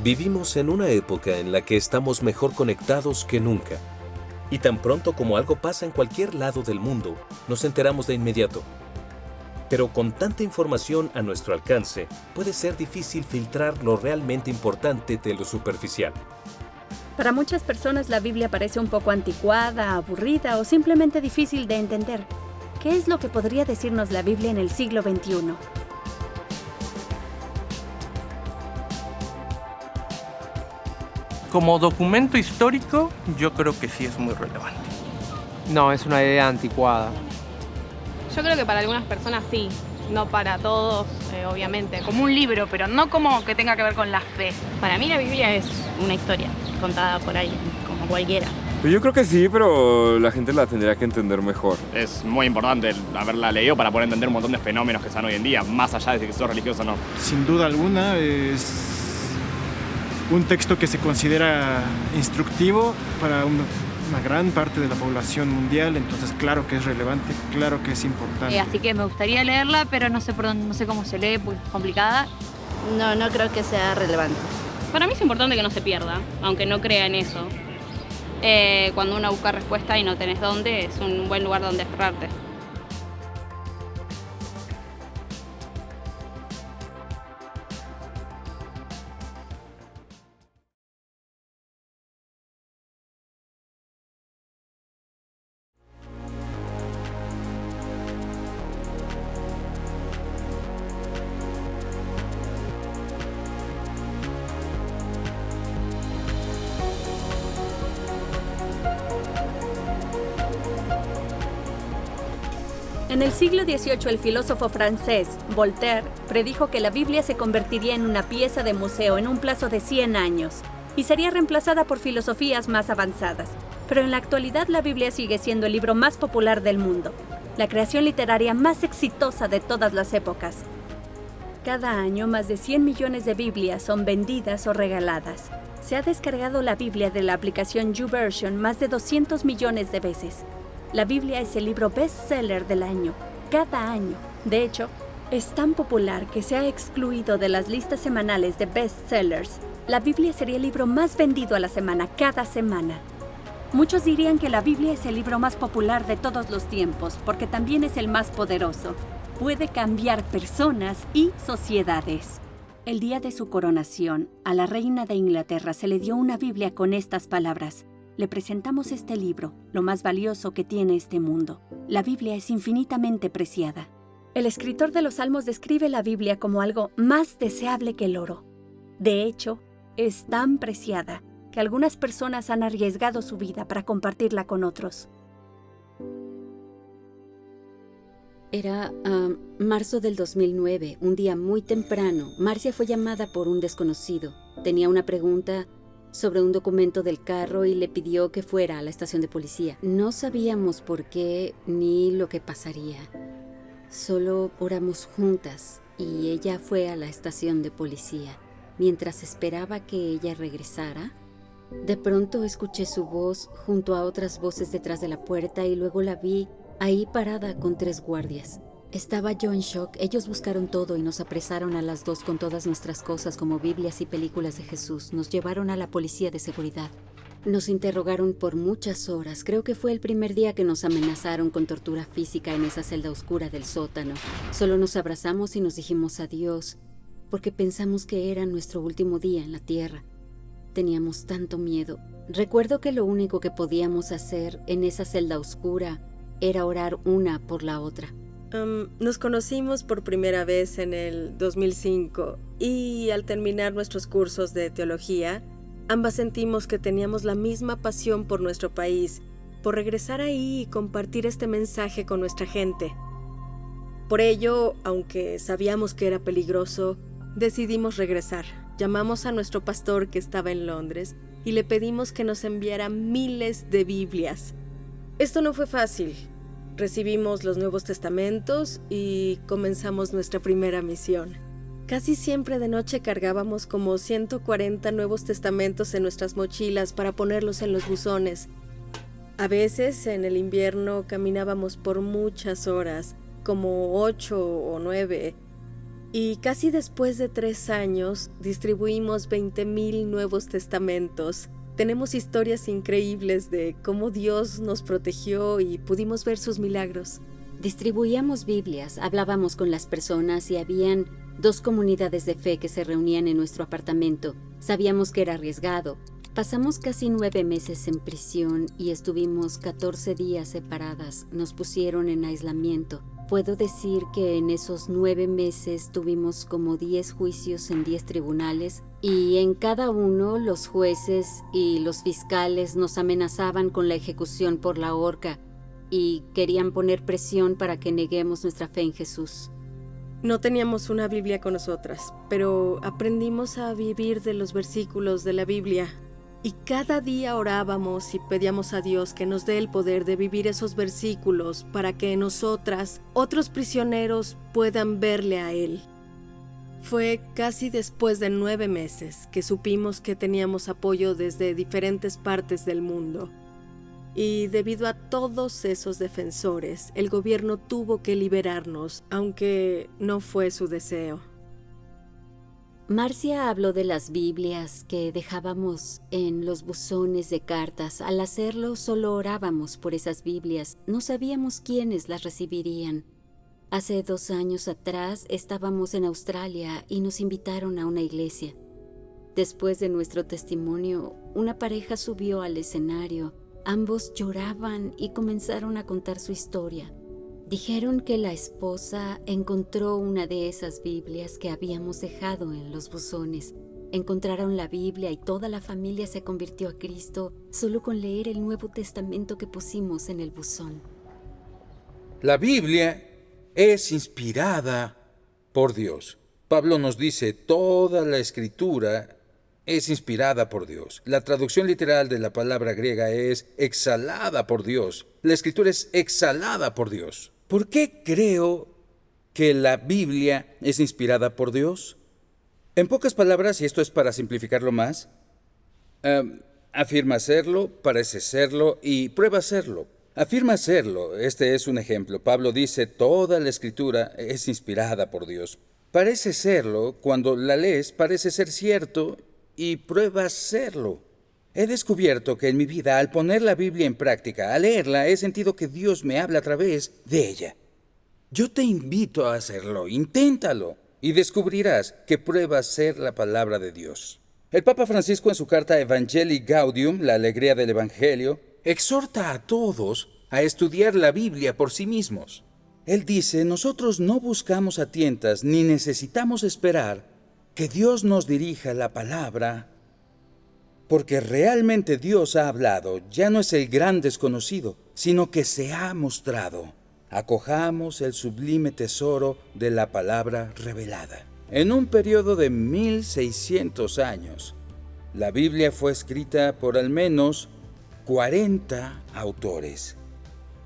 Vivimos en una época en la que estamos mejor conectados que nunca. Y tan pronto como algo pasa en cualquier lado del mundo, nos enteramos de inmediato. Pero con tanta información a nuestro alcance, puede ser difícil filtrar lo realmente importante de lo superficial. Para muchas personas la Biblia parece un poco anticuada, aburrida o simplemente difícil de entender. ¿Qué es lo que podría decirnos la Biblia en el siglo XXI? Como documento histórico, yo creo que sí es muy relevante. No, es una idea anticuada. Yo creo que para algunas personas sí, no para todos, obviamente. Como un libro, pero no como que tenga que ver con la fe. Para mí la Biblia es una historia contada por alguien, como cualquiera. Pues yo creo que sí, pero la gente la tendría que entender mejor. Es muy importante haberla leído para poder entender un montón de fenómenos que están hoy en día, más allá de si sos religioso o no. Sin duda alguna es un texto que se considera instructivo para una gran parte de la población mundial, entonces claro que es relevante, claro que es importante. Así que me gustaría leerla, pero no sé cómo se lee, porque es complicada. No creo que sea relevante. Para mí es importante que no se pierda, aunque no crea en eso. Cuando uno busca respuesta y no tenés dónde, es un buen lugar donde aferrarte. En el siglo XVIII, el filósofo francés Voltaire predijo que la Biblia se convertiría en una pieza de museo en un plazo de 100 años y sería reemplazada por filosofías más avanzadas. Pero en la actualidad la Biblia sigue siendo el libro más popular del mundo, la creación literaria más exitosa de todas las épocas. Cada año, más de 100 millones de Biblias son vendidas o regaladas. Se ha descargado la Biblia de la aplicación YouVersion más de 200 millones de veces. La Biblia es el libro bestseller del año, cada año. De hecho, es tan popular que se ha excluido de las listas semanales de bestsellers. La Biblia sería el libro más vendido a la semana, cada semana. Muchos dirían que la Biblia es el libro más popular de todos los tiempos, porque también es el más poderoso. Puede cambiar personas y sociedades. El día de su coronación, a la reina de Inglaterra se le dio una Biblia con estas palabras: le presentamos este libro, lo más valioso que tiene este mundo. La Biblia es infinitamente preciada. El escritor de los Salmos describe la Biblia como algo más deseable que el oro. De hecho, es tan preciada que algunas personas han arriesgado su vida para compartirla con otros. Era marzo del 2009, un día muy temprano. Marcia fue llamada por un desconocido. Tenía una pregunta sobre un documento del carro y le pidió que fuera a la estación de policía. No sabíamos por qué ni lo que pasaría. Solo oramos juntas y ella fue a la estación de policía. Mientras esperaba que ella regresara, de pronto escuché su voz junto a otras voces detrás de la puerta y luego la vi ahí parada con 3 guardias. Estaba yo en shock. Ellos buscaron todo y nos apresaron a las 2 con todas nuestras cosas como Biblias y películas de Jesús. Nos llevaron a la policía de seguridad. Nos interrogaron por muchas horas. Creo que fue el primer día que nos amenazaron con tortura física en esa celda oscura del sótano. Solo nos abrazamos y nos dijimos adiós, porque pensamos que era nuestro último día en la tierra. Teníamos tanto miedo. Recuerdo que lo único que podíamos hacer en esa celda oscura era orar una por la otra. Nos conocimos por primera vez en el 2005 y al terminar nuestros cursos de teología, ambas sentimos que teníamos la misma pasión por nuestro país, por regresar ahí y compartir este mensaje con nuestra gente. Por ello, aunque sabíamos que era peligroso, decidimos regresar. Llamamos a nuestro pastor que estaba en Londres y le pedimos que nos enviara miles de Biblias. Esto no fue fácil. Recibimos los Nuevos Testamentos y comenzamos nuestra primera misión. Casi siempre de noche cargábamos como 140 Nuevos Testamentos en nuestras mochilas para ponerlos en los buzones. A veces, en el invierno, caminábamos por muchas horas, como 8 o 9. Y casi después de 3 años, distribuimos 20,000 Nuevos Testamentos. Tenemos historias increíbles de cómo Dios nos protegió y pudimos ver sus milagros. Distribuíamos Biblias, hablábamos con las personas y habían 2 comunidades de fe que se reunían en nuestro apartamento. Sabíamos que era arriesgado. Pasamos casi 9 meses en prisión y estuvimos 14 días separadas. Nos pusieron en aislamiento. Puedo decir que en esos 9 meses tuvimos como 10 juicios en 10 tribunales y en cada uno los jueces y los fiscales nos amenazaban con la ejecución por la horca y querían poner presión para que neguemos nuestra fe en Jesús. No teníamos una Biblia con nosotras, pero aprendimos a vivir de los versículos de la Biblia. Y cada día orábamos y pedíamos a Dios que nos dé el poder de vivir esos versículos para que nosotras, otros prisioneros, puedan verle a Él. Fue casi después de 9 meses que supimos que teníamos apoyo desde diferentes partes del mundo. Y debido a todos esos defensores, el gobierno tuvo que liberarnos, aunque no fue su deseo. Marcia habló de las Biblias que dejábamos en los buzones de cartas. Al hacerlo, solo orábamos por esas Biblias. No sabíamos quiénes las recibirían. Hace 2 años atrás estábamos en Australia y nos invitaron a una iglesia. Después de nuestro testimonio, una pareja subió al escenario. Ambos lloraban y comenzaron a contar su historia. Dijeron que la esposa encontró una de esas Biblias que habíamos dejado en los buzones. Encontraron la Biblia y toda la familia se convirtió a Cristo solo con leer el Nuevo Testamento que pusimos en el buzón. La Biblia es inspirada por Dios. Pablo nos dice, toda la Escritura es inspirada por Dios. La traducción literal de la palabra griega es exhalada por Dios. La Escritura es exhalada por Dios. ¿Por qué creo que la Biblia es inspirada por Dios? En pocas palabras, y esto es para simplificarlo más, afirma serlo, parece serlo y prueba serlo. Afirma serlo, este es un ejemplo. Pablo dice, toda la Escritura es inspirada por Dios. Parece serlo, cuando la lees, parece ser cierto y prueba serlo. He descubierto que en mi vida, al poner la Biblia en práctica, al leerla, he sentido que Dios me habla a través de ella. Yo te invito a hacerlo, inténtalo, y descubrirás que prueba ser la palabra de Dios. El Papa Francisco en su carta Evangelii Gaudium, la alegría del Evangelio, exhorta a todos a estudiar la Biblia por sí mismos. Él dice, nosotros no buscamos a tientas ni necesitamos esperar que Dios nos dirija la palabra, porque realmente Dios ha hablado, ya no es el gran desconocido, sino que se ha mostrado. Acojamos el sublime tesoro de la palabra revelada. En un periodo de 1600 años, la Biblia fue escrita por al menos 40 autores.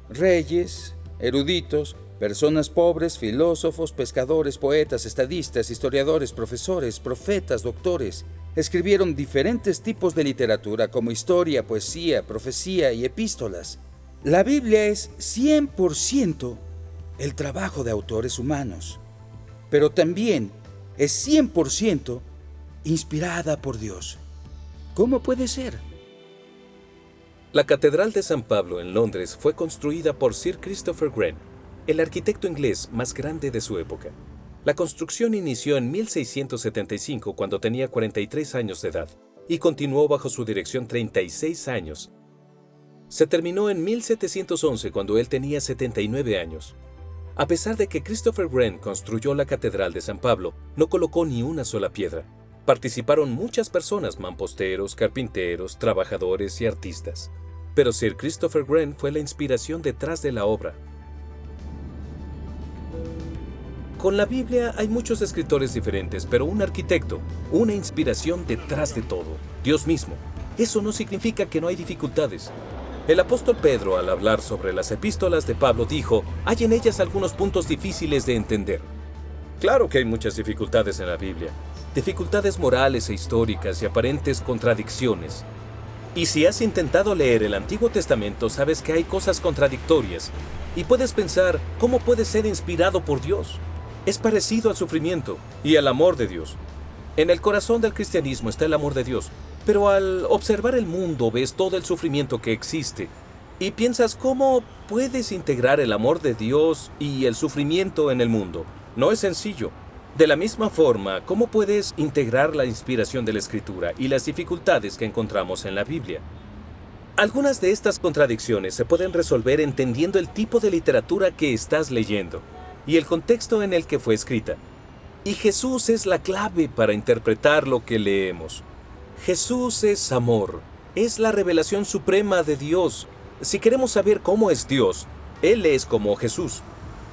Reyes, eruditos, personas pobres, filósofos, pescadores, poetas, estadistas, historiadores, profesores, profetas, doctores, escribieron diferentes tipos de literatura como historia, poesía, profecía y epístolas. La Biblia es 100% el trabajo de autores humanos, pero también es 100% inspirada por Dios. ¿Cómo puede ser? La Catedral de San Pablo en Londres fue construida por Sir Christopher Wren, el arquitecto inglés más grande de su época. La construcción inició en 1675 cuando tenía 43 años de edad y continuó bajo su dirección 36 años. Se terminó en 1711 cuando él tenía 79 años. A pesar de que Christopher Wren construyó la Catedral de San Pablo, no colocó ni una sola piedra. Participaron muchas personas, mamposteros, carpinteros, trabajadores y artistas. Pero Sir Christopher Wren fue la inspiración detrás de la obra. Con la Biblia hay muchos escritores diferentes, pero un arquitecto, una inspiración detrás de todo, Dios mismo. Eso no significa que no hay dificultades. El apóstol Pedro, al hablar sobre las epístolas de Pablo, dijo, hay en ellas algunos puntos difíciles de entender. Claro que hay muchas dificultades en la Biblia, dificultades morales e históricas y aparentes contradicciones. Y si has intentado leer el Antiguo Testamento, sabes que hay cosas contradictorias y puedes pensar, ¿cómo puede ser inspirado por Dios? es parecido al sufrimiento y al amor de Dios. En el corazón del cristianismo está el amor de Dios, pero al observar el mundo ves todo el sufrimiento que existe y piensas cómo puedes integrar el amor de Dios y el sufrimiento en el mundo. No es sencillo. De la misma forma, ¿cómo puedes integrar la inspiración de la Escritura y las dificultades que encontramos en la Biblia? Algunas de estas contradicciones se pueden resolver entendiendo el tipo de literatura que estás leyendo y el contexto en el que fue escrita. Y Jesús es la clave para interpretar lo que leemos. Jesús es amor, es la revelación suprema de Dios. Si queremos saber cómo es Dios, Él es como Jesús.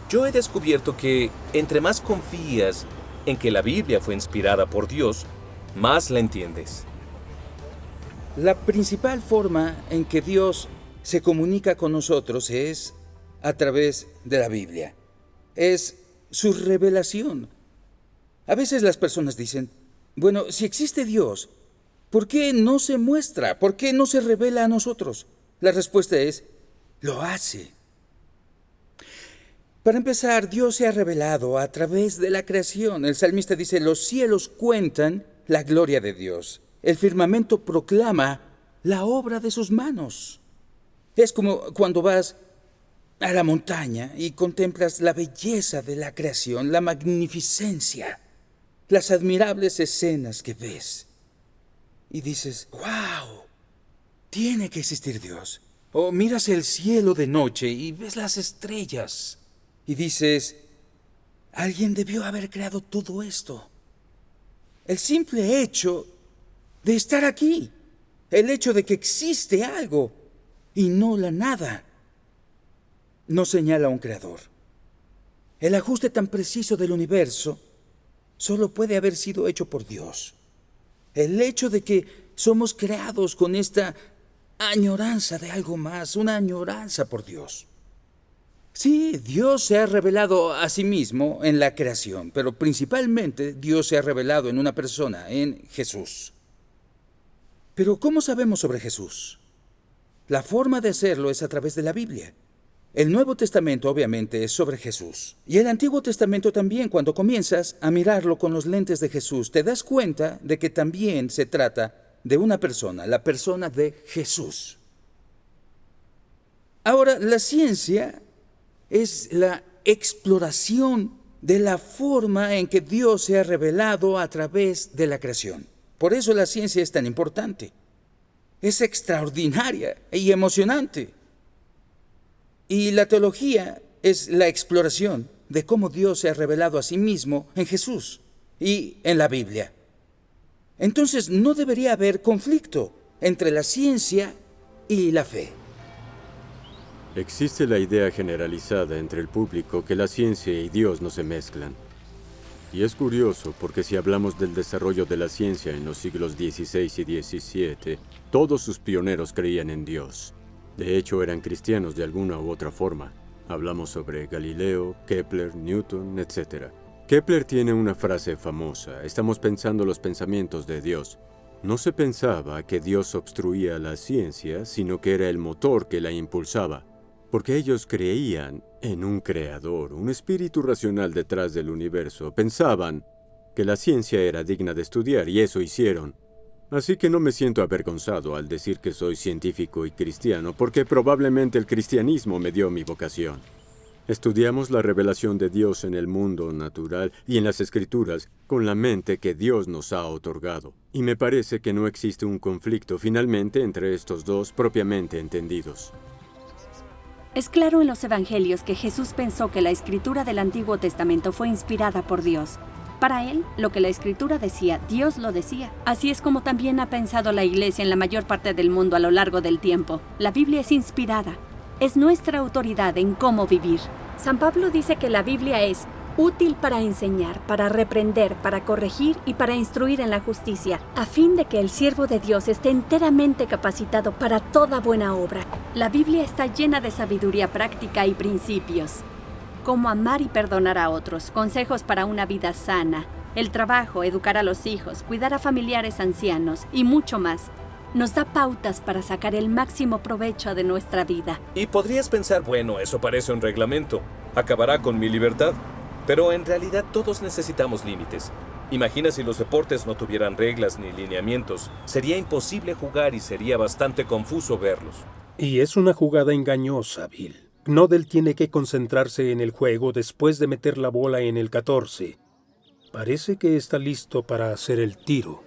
Yo he descubierto que entre más confías en que la Biblia fue inspirada por Dios, más la entiendes. La principal forma en que Dios se comunica con nosotros es a través de la Biblia. Es su revelación. A veces las personas dicen, bueno, si existe Dios, ¿por qué no se muestra? ¿Por qué no se revela a nosotros? La respuesta es, lo hace. Para empezar, Dios se ha revelado a través de la creación. El salmista dice, los cielos cuentan la gloria de Dios. El firmamento proclama la obra de sus manos. Es como cuando vas a la montaña y contemplas la belleza de la creación, la magnificencia, las admirables escenas que ves. Y dices, ¡wow! Tiene que existir Dios. O miras el cielo de noche y ves las estrellas. Y dices, alguien debió haber creado todo esto. El simple hecho de estar aquí, el hecho de que existe algo y no la nada, no señala a un creador. El ajuste tan preciso del universo solo puede haber sido hecho por Dios. El hecho de que somos creados con esta añoranza de algo más, una añoranza por Dios. Sí, Dios se ha revelado a sí mismo en la creación, pero principalmente Dios se ha revelado en una persona, en Jesús. Pero ¿cómo sabemos sobre Jesús? La forma de hacerlo es a través de la Biblia. El Nuevo Testamento obviamente es sobre Jesús. Y el Antiguo Testamento también, cuando comienzas a mirarlo con los lentes de Jesús, te das cuenta de que también se trata de una persona, la persona de Jesús. Ahora, la ciencia es la exploración de la forma en que Dios se ha revelado a través de la creación. Por eso la ciencia es tan importante. Es extraordinaria y emocionante. Y la teología es la exploración de cómo Dios se ha revelado a sí mismo en Jesús y en la Biblia. Entonces no debería haber conflicto entre la ciencia y la fe. Existe la idea generalizada entre el público que la ciencia y Dios no se mezclan. Y es curioso porque si hablamos del desarrollo de la ciencia en los siglos XVI y XVII, todos sus pioneros creían en Dios. De hecho, eran cristianos de alguna u otra forma. Hablamos sobre Galileo, Kepler, Newton, etc. Kepler tiene una frase famosa, estamos pensando los pensamientos de Dios. No se pensaba que Dios obstruía la ciencia, sino que era el motor que la impulsaba. Porque ellos creían en un creador, un espíritu racional detrás del universo. Pensaban que la ciencia era digna de estudiar y eso hicieron. Así que no me siento avergonzado al decir que soy científico y cristiano, porque probablemente el cristianismo me dio mi vocación. Estudiamos la revelación de Dios en el mundo natural y en las Escrituras con la mente que Dios nos ha otorgado. Y me parece que no existe un conflicto finalmente entre estos dos propiamente entendidos. Es claro en los Evangelios que Jesús pensó que la Escritura del Antiguo Testamento fue inspirada por Dios. Para él, lo que la Escritura decía, Dios lo decía. Así es como también ha pensado la Iglesia en la mayor parte del mundo a lo largo del tiempo. La Biblia es inspirada. Es nuestra autoridad en cómo vivir. San Pablo dice que la Biblia es útil para enseñar, para reprender, para corregir y para instruir en la justicia, a fin de que el siervo de Dios esté enteramente capacitado para toda buena obra. La Biblia está llena de sabiduría práctica y principios. Cómo amar y perdonar a otros, consejos para una vida sana, el trabajo, educar a los hijos, cuidar a familiares ancianos y mucho más. Nos da pautas para sacar el máximo provecho de nuestra vida. Y podrías pensar, bueno, eso parece un reglamento. Acabará con mi libertad. Pero en realidad todos necesitamos límites. Imagina si los deportes no tuvieran reglas ni lineamientos. Sería imposible jugar y sería bastante confuso verlos. Y es una jugada engañosa, Bill. Knodel tiene que concentrarse en el juego después de meter la bola en el 14. Parece que está listo para hacer el tiro.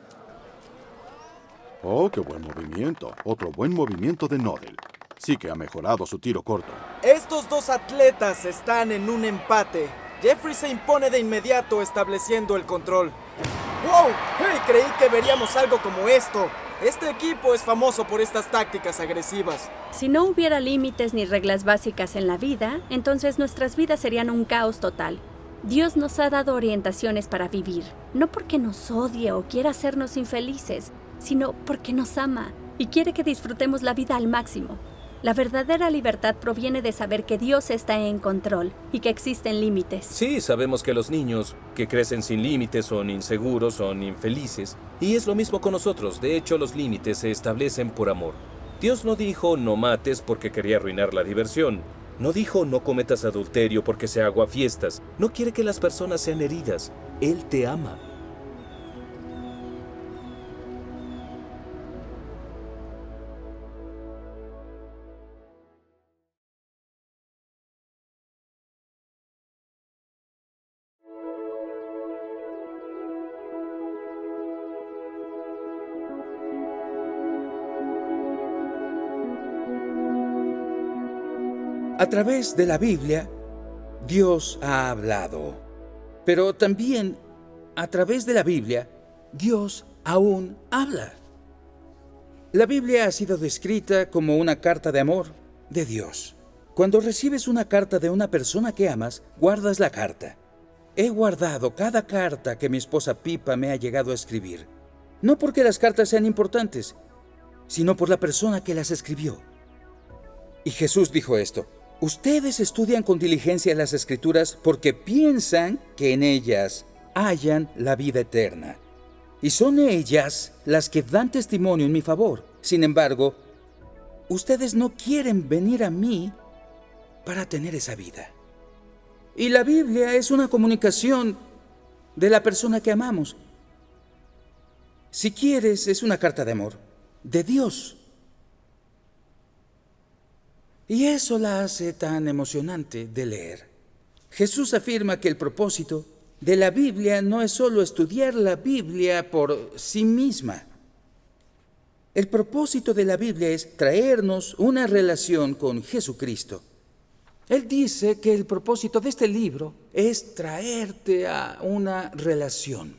Oh, qué buen movimiento. Otro buen movimiento de Knodel. Sí que ha mejorado su tiro corto. Estos dos atletas están en un empate. Jeffrey se impone de inmediato estableciendo el control. ¡Wow! ¡Hey! Creí que veríamos algo como esto. Este equipo es famoso por estas tácticas agresivas. Si no hubiera límites ni reglas básicas en la vida, entonces nuestras vidas serían un caos total. Dios nos ha dado orientaciones para vivir, no porque nos odie o quiera hacernos infelices, sino porque nos ama y quiere que disfrutemos la vida al máximo. La verdadera libertad proviene de saber que Dios está en control y que existen límites. Sí, sabemos que los niños que crecen sin límites son inseguros, son infelices. Y es lo mismo con nosotros. De hecho, los límites se establecen por amor. Dios no dijo no mates porque quería arruinar la diversión. No dijo no cometas adulterio porque se aguafiestas. No quiere que las personas sean heridas. Él te ama. A través de la Biblia, Dios ha hablado. Pero también, a través de la Biblia, Dios aún habla. La Biblia ha sido descrita como una carta de amor de Dios. Cuando recibes una carta de una persona que amas, guardas la carta. He guardado cada carta que mi esposa Pipa me ha llegado a escribir. No porque las cartas sean importantes, sino por la persona que las escribió. Y Jesús dijo esto: ustedes estudian con diligencia las Escrituras porque piensan que en ellas hallan la vida eterna. Y son ellas las que dan testimonio en mi favor. Sin embargo, ustedes no quieren venir a mí para tener esa vida. Y la Biblia es una comunicación de la persona que amamos. Si quieres, es una carta de amor de Dios. Y eso la hace tan emocionante de leer. Jesús afirma que el propósito de la Biblia no es solo estudiar la Biblia por sí misma. El propósito de la Biblia es traernos una relación con Jesucristo. Él dice que el propósito de este libro es traerte a una relación.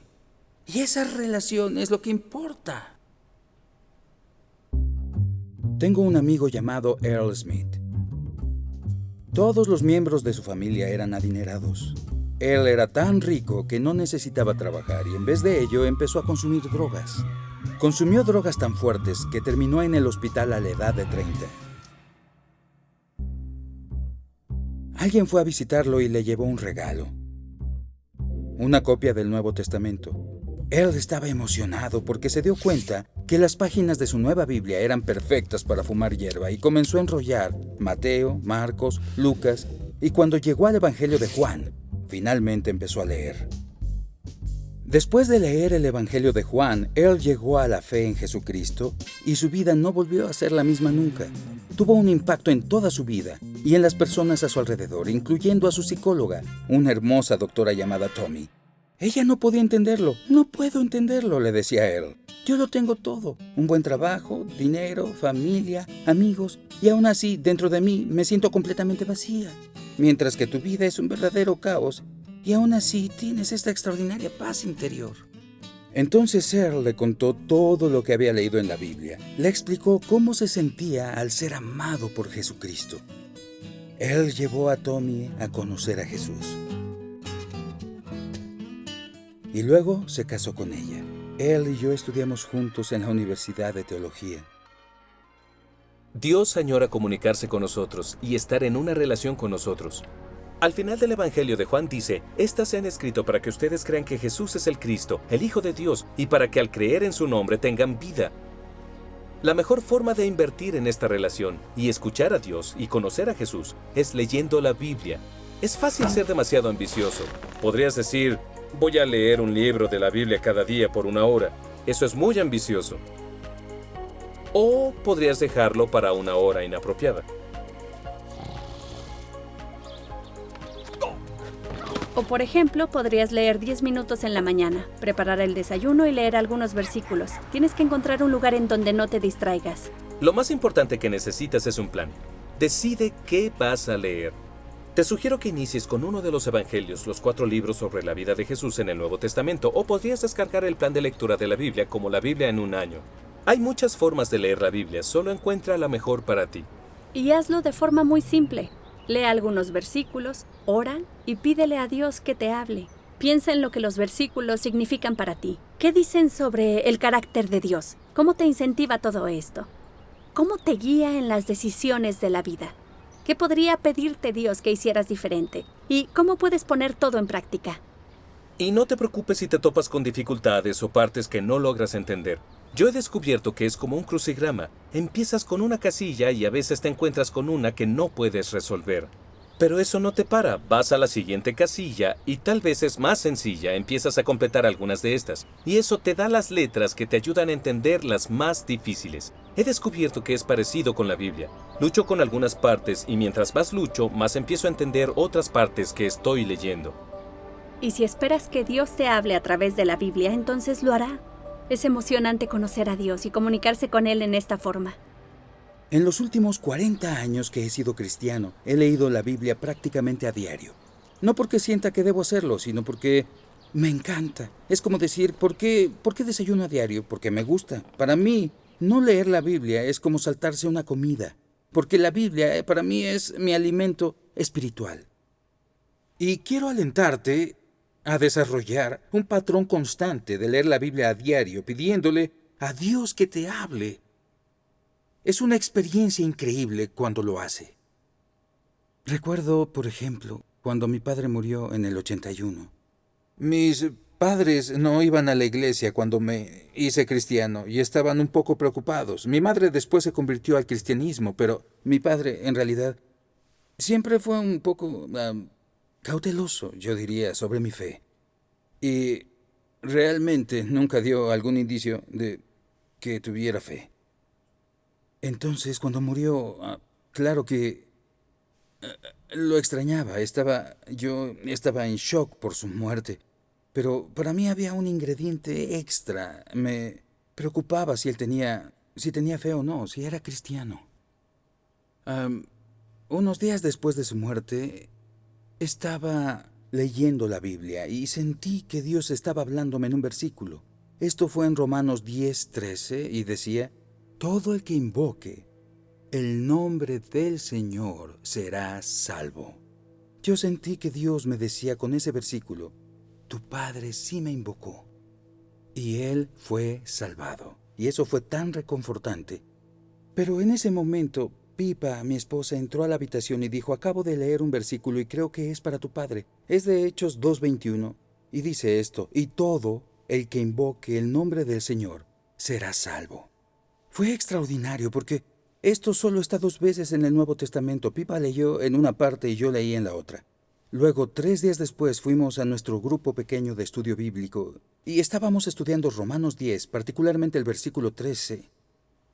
Y esa relación es lo que importa. Tengo un amigo llamado Earl Smith. Todos los miembros de su familia eran adinerados. Él era tan rico que no necesitaba trabajar y en vez de ello empezó a consumir drogas. Consumió drogas tan fuertes que terminó en el hospital a la edad de 30. Alguien fue a visitarlo y le llevó un regalo. Una copia del Nuevo Testamento. Él estaba emocionado porque se dio cuenta que las páginas de su nueva Biblia eran perfectas para fumar hierba y comenzó a enrollar Mateo, Marcos, Lucas, y cuando llegó al Evangelio de Juan, finalmente empezó a leer. Después de leer el Evangelio de Juan, él llegó a la fe en Jesucristo y su vida no volvió a ser la misma nunca. Tuvo un impacto en toda su vida y en las personas a su alrededor, incluyendo a su psicóloga, una hermosa doctora llamada Tommy. Ella no podía entenderlo. No puedo entenderlo, le decía él. Yo lo tengo todo. Un buen trabajo, dinero, familia, amigos. Y aún así, dentro de mí, me siento completamente vacía. Mientras que tu vida es un verdadero caos. Y aún así, tienes esta extraordinaria paz interior. Entonces Earl le contó todo lo que había leído en la Biblia. Le explicó cómo se sentía al ser amado por Jesucristo. Él llevó a Tommy a conocer a Jesús. Y luego se casó con ella. Él y yo estudiamos juntos en la Universidad de Teología. Dios añora comunicarse con nosotros y estar en una relación con nosotros. Al final del Evangelio de Juan dice: estas se han escrito para que ustedes crean que Jesús es el Cristo, el Hijo de Dios, y para que al creer en su nombre tengan vida. La mejor forma de invertir en esta relación y escuchar a Dios y conocer a Jesús es leyendo la Biblia. Es fácil ser demasiado ambicioso. Podrías decir, voy a leer un libro de la Biblia cada día por 1 hora. Eso es muy ambicioso. O podrías dejarlo para 1 hora inapropiada. O por ejemplo, podrías leer 10 minutos en la mañana, preparar el desayuno y leer algunos versículos. Tienes que encontrar un lugar en donde no te distraigas. Lo más importante que necesitas es un plan. Decide qué vas a leer. Te sugiero que inicies con uno de los evangelios, los 4 libros sobre la vida de Jesús en el Nuevo Testamento, o podrías descargar el plan de lectura de la Biblia como la Biblia en 1 año. Hay muchas formas de leer la Biblia, solo encuentra la mejor para ti. Y hazlo de forma muy simple. Lee algunos versículos, ora y pídele a Dios que te hable. Piensa en lo que los versículos significan para ti. ¿Qué dicen sobre el carácter de Dios? ¿Cómo te incentiva todo esto? ¿Cómo te guía en las decisiones de la vida? ¿Qué podría pedirte Dios que hicieras diferente? ¿Y cómo puedes poner todo en práctica? Y no te preocupes si te topas con dificultades o partes que no logras entender. Yo he descubierto que es como un crucigrama. Empiezas con una casilla y a veces te encuentras con una que no puedes resolver. Pero eso no te para, vas a la siguiente casilla y tal vez es más sencilla, empiezas a completar algunas de estas. Y eso te da las letras que te ayudan a entender las más difíciles. He descubierto que es parecido con la Biblia. Lucho con algunas partes y mientras más lucho, más empiezo a entender otras partes que estoy leyendo. Y si esperas que Dios te hable a través de la Biblia, entonces lo hará. Es emocionante conocer a Dios y comunicarse con Él en esta forma. En los últimos 40 años que he sido cristiano, he leído la Biblia prácticamente a diario. No porque sienta que debo hacerlo, sino porque me encanta. Es como decir, ¿por qué desayuno a diario? Porque me gusta. Para mí, no leer la Biblia es como saltarse una comida, porque la Biblia para mí es mi alimento espiritual. Y quiero alentarte a desarrollar un patrón constante de leer la Biblia a diario, pidiéndole a Dios que te hable. Es una experiencia increíble cuando lo hace. Recuerdo, por ejemplo, cuando mi padre murió en el 81. Mis padres no iban a la iglesia cuando me hice cristiano y estaban un poco preocupados. Mi madre después se convirtió al cristianismo, pero mi padre, en realidad, siempre fue un poco cauteloso, yo diría, sobre mi fe. Y realmente nunca dio algún indicio de que tuviera fe. Entonces, cuando murió, claro que lo extrañaba. Yo estaba en shock por su muerte. Pero para mí había un ingrediente extra. Me preocupaba si tenía fe o no, si era cristiano. Unos días después de su muerte, estaba leyendo la Biblia y sentí que Dios estaba hablándome en un versículo. Esto fue en Romanos 10:13 y decía: todo el que invoque el nombre del Señor será salvo. Yo sentí que Dios me decía con ese versículo: tu padre sí me invocó y él fue salvado. Y eso fue tan reconfortante. Pero en ese momento, Pipa, mi esposa, entró a la habitación y dijo: acabo de leer un versículo y creo que es para tu padre. Es de Hechos 2:21 y dice esto: y todo el que invoque el nombre del Señor será salvo. Fue extraordinario porque esto solo está 2 veces en el Nuevo Testamento. Pipa leyó en una parte y yo leí en la otra. Luego, 3 días después, fuimos a nuestro grupo pequeño de estudio bíblico y estábamos estudiando Romanos 10, particularmente el versículo 13.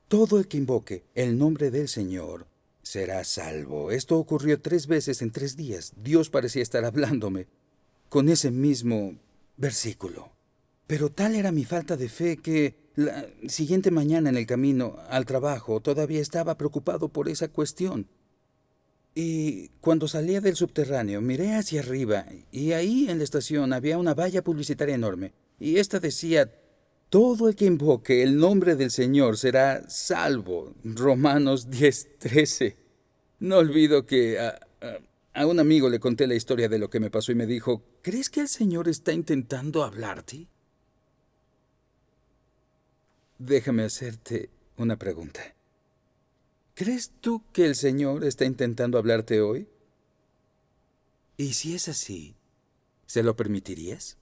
Todo el que invoque el nombre del Señor será salvo. Esto ocurrió 3 veces en 3 días. Dios parecía estar hablándome con ese mismo versículo. Pero tal era mi falta de fe que la siguiente mañana en el camino al trabajo todavía estaba preocupado por esa cuestión. Y cuando salía del subterráneo miré hacia arriba y ahí en la estación había una valla publicitaria enorme. Y esta decía: todo el que invoque el nombre del Señor será salvo. Romanos 10:13. No olvido que a un amigo le conté la historia de lo que me pasó y me dijo: ¿crees que el Señor está intentando hablarte? Déjame hacerte una pregunta. ¿Crees tú que el Señor está intentando hablarte hoy? Y si es así, ¿se lo permitirías?